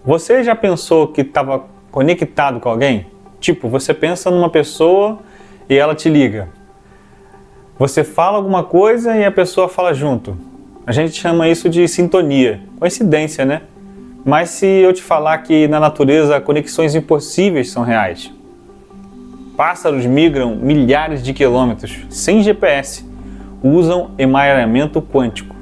Você já pensou que estava conectado com alguém? Tipo, você pensa numa pessoa e ela te liga. Você fala alguma coisa e a pessoa fala junto. A gente chama isso de sintonia. Coincidência, né? Mas se eu te falar que na natureza conexões impossíveis são reais. Pássaros migram milhares de quilômetros sem GPS. Usam emaranhamento quântico.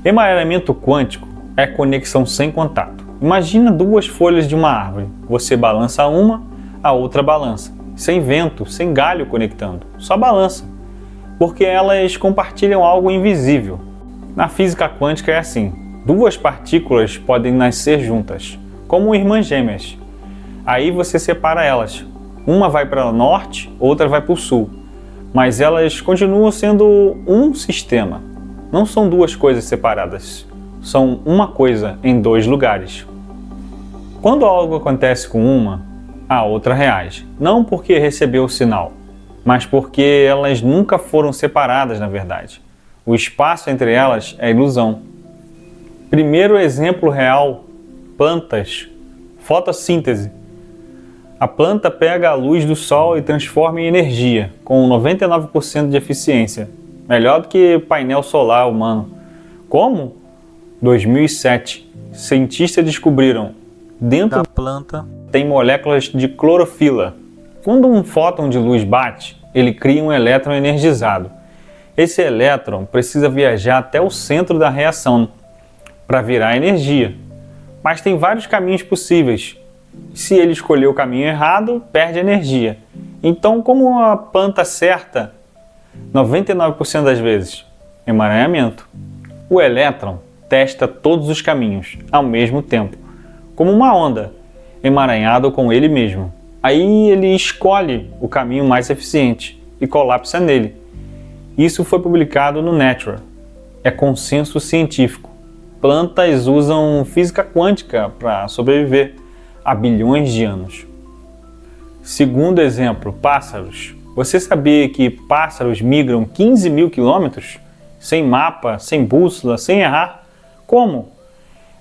Emaranhamento quântico é conexão sem contato. Imagina duas folhas de uma árvore. Você balança uma, a outra balança. Sem vento, sem galho conectando. Só balança. Porque elas compartilham algo invisível. Na física quântica é assim. Duas partículas podem nascer juntas, como irmãs gêmeas. Aí você separa elas. Uma vai para o norte, outra vai para o sul. Mas elas continuam sendo um sistema. Não são duas coisas separadas. São uma coisa em dois lugares. Quando algo acontece com uma, a outra reage. Não porque recebeu o sinal, mas porque elas nunca foram separadas na verdade. O espaço entre elas é ilusão. Primeiro exemplo real, plantas. Fotossíntese. A planta pega a luz do sol e transforma em energia, com 99% de eficiência. Melhor do que painel solar humano. Como? 2007, cientistas descobriram dentro da planta tem moléculas de clorofila. Quando um fóton de luz bate, ele cria um elétron energizado. Esse elétron precisa viajar até o centro da reação para virar energia. Mas tem vários caminhos possíveis. Se ele escolher o caminho errado, perde energia. Então, como a planta acerta 99% das vezes? Emaranhamento. O elétron testa todos os caminhos ao mesmo tempo, como uma onda, emaranhado com ele mesmo. Aí ele escolhe o caminho mais eficiente e colapsa nele. Isso foi publicado no Nature. É consenso científico. Plantas usam física quântica para sobreviver há bilhões de anos. Segundo exemplo, pássaros. Você sabia que pássaros migram 15 mil quilômetros? Sem mapa, sem bússola, sem errar? Como?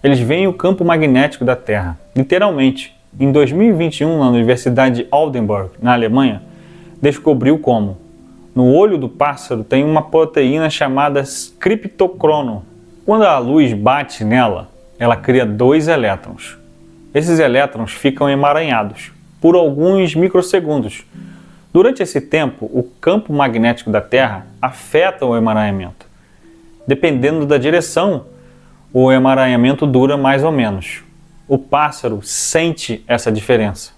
Eles veem o campo magnético da Terra, literalmente. Em 2021, na Universidade de Oldenburg, na Alemanha, descobriu como. No olho do pássaro tem uma proteína chamada criptocrono. Quando a luz bate nela, ela cria dois elétrons. Esses elétrons ficam emaranhados por alguns microsegundos. Durante esse tempo, o campo magnético da Terra afeta o emaranhamento. Dependendo da direção, o emaranhamento dura mais ou menos. O pássaro sente essa diferença.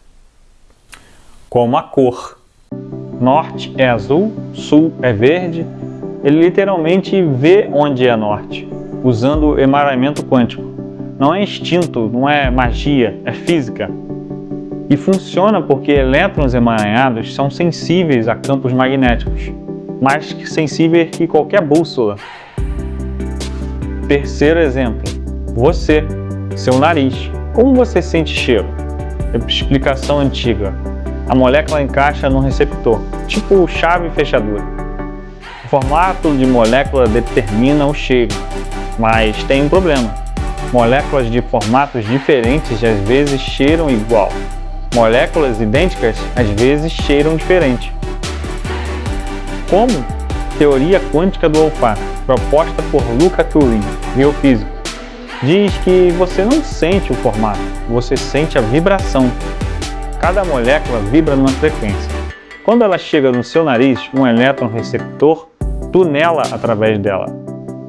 Como a cor. Norte é azul, sul é verde. Ele literalmente vê onde é norte, usando o emaranhamento quântico. Não é instinto, não é magia, é física. E funciona porque elétrons emaranhados são sensíveis a campos magnéticos, mais sensíveis que qualquer bússola. Terceiro exemplo, você, seu nariz. Como você sente cheiro? Explicação antiga. A molécula encaixa num receptor, tipo chave e fechadura. O formato de molécula determina o cheiro, mas tem um problema. Moléculas de formatos diferentes às vezes cheiram igual. Moléculas idênticas às vezes cheiram diferente. Como? Teoria quântica do olfato, proposta por Luca Turing, biofísico. Diz que você não sente o formato, você sente a vibração. Cada molécula vibra numa frequência. Quando ela chega no seu nariz, um elétron receptor tunela através dela,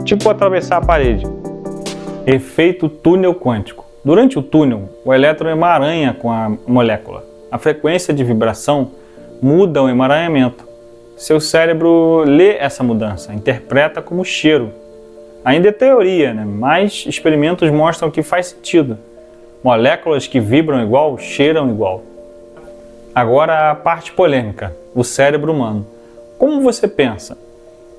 tipo atravessar a parede. Efeito túnel quântico. Durante o túnel, o elétron emaranha com a molécula. A frequência de vibração muda o emaranhamento. Seu cérebro lê essa mudança, interpreta como cheiro. Ainda é teoria, né? Mas experimentos mostram que faz sentido. Moléculas que vibram igual, cheiram igual. Agora a parte polêmica, o cérebro humano. Como você pensa?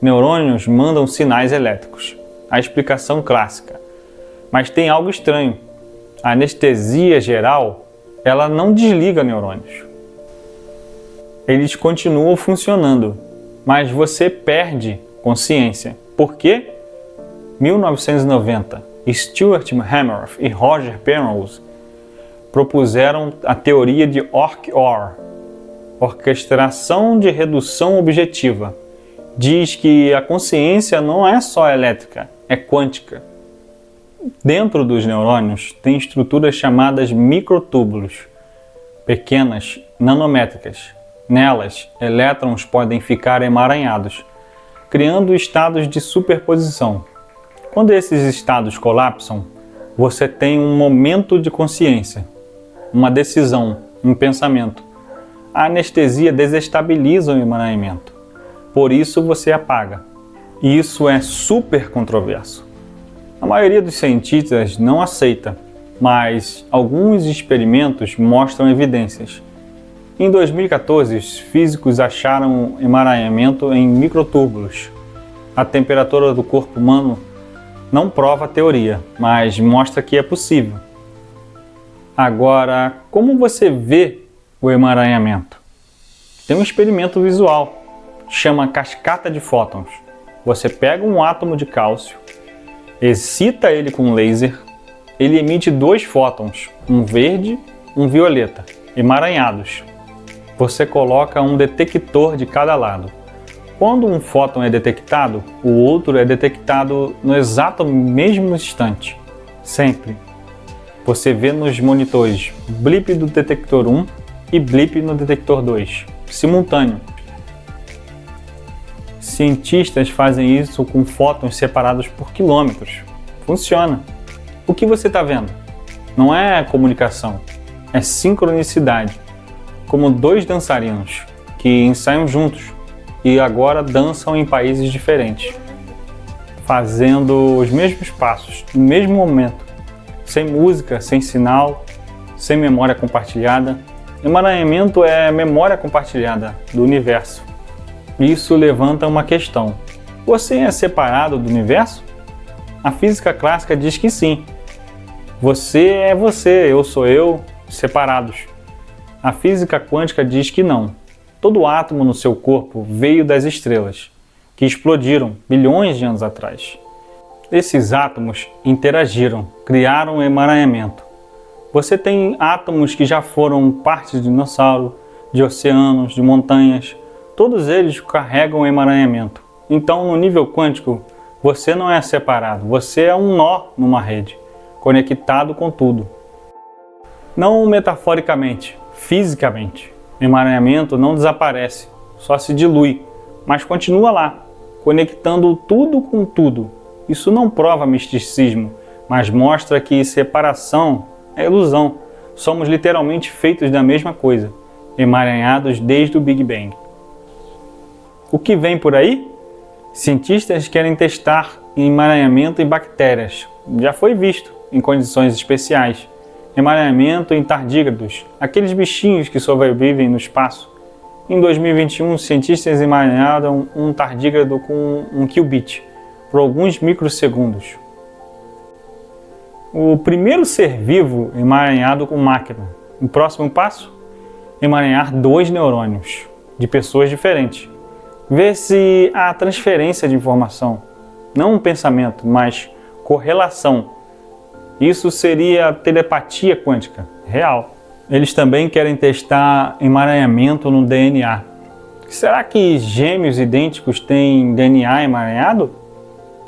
Neurônios mandam sinais elétricos. A explicação clássica. Mas tem algo estranho. A anestesia geral, ela não desliga neurônios. Eles continuam funcionando, mas você perde consciência. Por quê? 1990, Stuart Hameroff e Roger Penrose propuseram a teoria de ORC-OR, Orquestração de Redução Objetiva. Diz que a consciência não é só elétrica, é quântica. Dentro dos neurônios tem estruturas chamadas microtúbulos, pequenas, nanométricas. Nelas, elétrons podem ficar emaranhados, criando estados de superposição. Quando esses estados colapsam, você tem um momento de consciência, uma decisão, um pensamento. A anestesia desestabiliza o emaranhamento. Por isso você apaga. E isso é super controverso. A maioria dos cientistas não aceita, mas alguns experimentos mostram evidências. Em 2014, os físicos acharam emaranhamento em microtúbulos. A temperatura do corpo humano não prova a teoria, mas mostra que é possível. Agora, como você vê o emaranhamento? Tem um experimento visual, chama cascata de fótons. Você pega um átomo de cálcio, excita ele com laser, ele emite 2 fótons, um verde e um violeta, emaranhados. Você coloca um detector de cada lado. Quando um fóton é detectado, o outro é detectado no exato mesmo instante, sempre. Você vê nos monitores blip do detector 1 e blip no detector 2, simultâneo. Cientistas fazem isso com fótons separados por quilômetros. Funciona. O que você está vendo? Não é comunicação, é sincronicidade. Como 2 dançarinos que ensaiam juntos e agora dançam em países diferentes, fazendo os mesmos passos no mesmo momento, sem música, sem sinal, sem memória compartilhada. Emaranhamento é memória compartilhada do universo. Isso levanta uma questão. Você é separado do universo? A física clássica diz que sim. Você é você, eu sou eu, separados. A física quântica diz que não. Todo átomo no seu corpo veio das estrelas, que explodiram bilhões de anos atrás. Esses átomos interagiram, criaram um emaranhamento. Você tem átomos que já foram parte de dinossauro, de oceanos, de montanhas. Todos eles carregam um emaranhamento. Então, no nível quântico, você não é separado, você é um nó numa rede, conectado com tudo. Não metaforicamente, fisicamente. O emaranhamento não desaparece, só se dilui, mas continua lá, conectando tudo com tudo. Isso não prova misticismo, mas mostra que separação é ilusão. Somos literalmente feitos da mesma coisa, emaranhados desde o Big Bang. O que vem por aí? Cientistas querem testar emaranhamento em bactérias. Já foi visto em condições especiais. Emaranhamento em tardígrados, aqueles bichinhos que sobrevivem no espaço. Em 2021, cientistas emaranharam um tardígrado com um qubit por alguns microsegundos. O primeiro ser vivo emaranhado com máquina. O próximo passo? Emaranhar 2 neurônios de pessoas diferentes. Ver se há transferência de informação, não um pensamento, mas correlação. Isso seria telepatia quântica, real. Eles também querem testar emaranhamento no DNA. Será que gêmeos idênticos têm DNA emaranhado?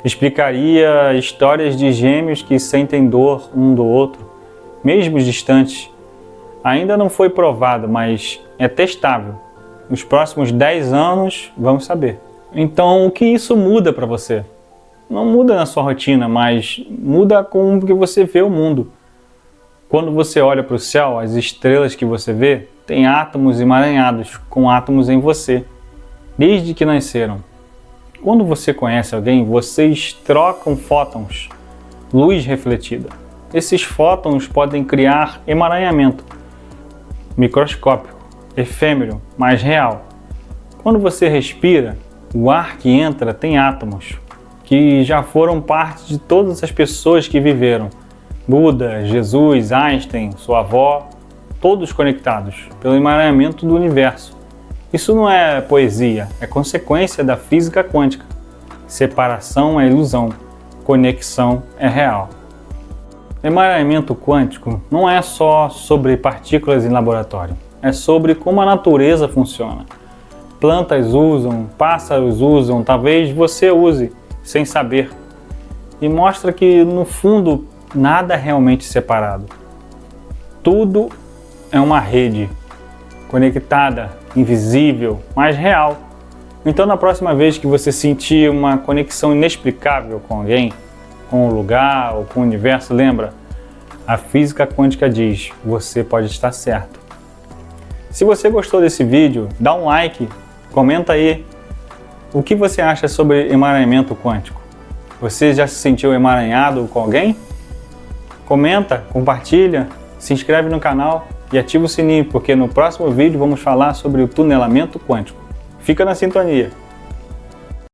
Explicaria histórias de gêmeos que sentem dor um do outro, mesmo distantes. Ainda não foi provado, mas é testável. Nos próximos 10 anos, vamos saber. Então, o que isso muda para você? Não muda na sua rotina, mas muda com o que você vê o mundo. Quando você olha para o céu, as estrelas que você vê têm átomos emaranhados com átomos em você, desde que nasceram. Quando você conhece alguém, vocês trocam fótons, luz refletida. Esses fótons podem criar emaranhamento microscópico, efêmero, mas real. Quando você respira, o ar que entra tem átomos, que já foram parte de todas as pessoas que viveram. Buda, Jesus, Einstein, sua avó, todos conectados pelo emaranhamento do universo. Isso não é poesia, é consequência da física quântica. Separação é ilusão, conexão é real. Emaranhamento quântico não é só sobre partículas em laboratório, é sobre como a natureza funciona. Plantas usam, pássaros usam, talvez você use sem saber. E mostra que, no fundo, nada é realmente separado. Tudo é uma rede, conectada, invisível, mas real. Então, na próxima vez que você sentir uma conexão inexplicável com alguém, com o lugar ou com o universo, lembra? A física quântica diz, você pode estar certo. Se você gostou desse vídeo, dá um like, comenta aí o que você acha sobre emaranhamento quântico. Você já se sentiu emaranhado com alguém? Comenta, compartilha, se inscreve no canal e ativa o sininho, porque no próximo vídeo vamos falar sobre o tunelamento quântico. Fica na sintonia!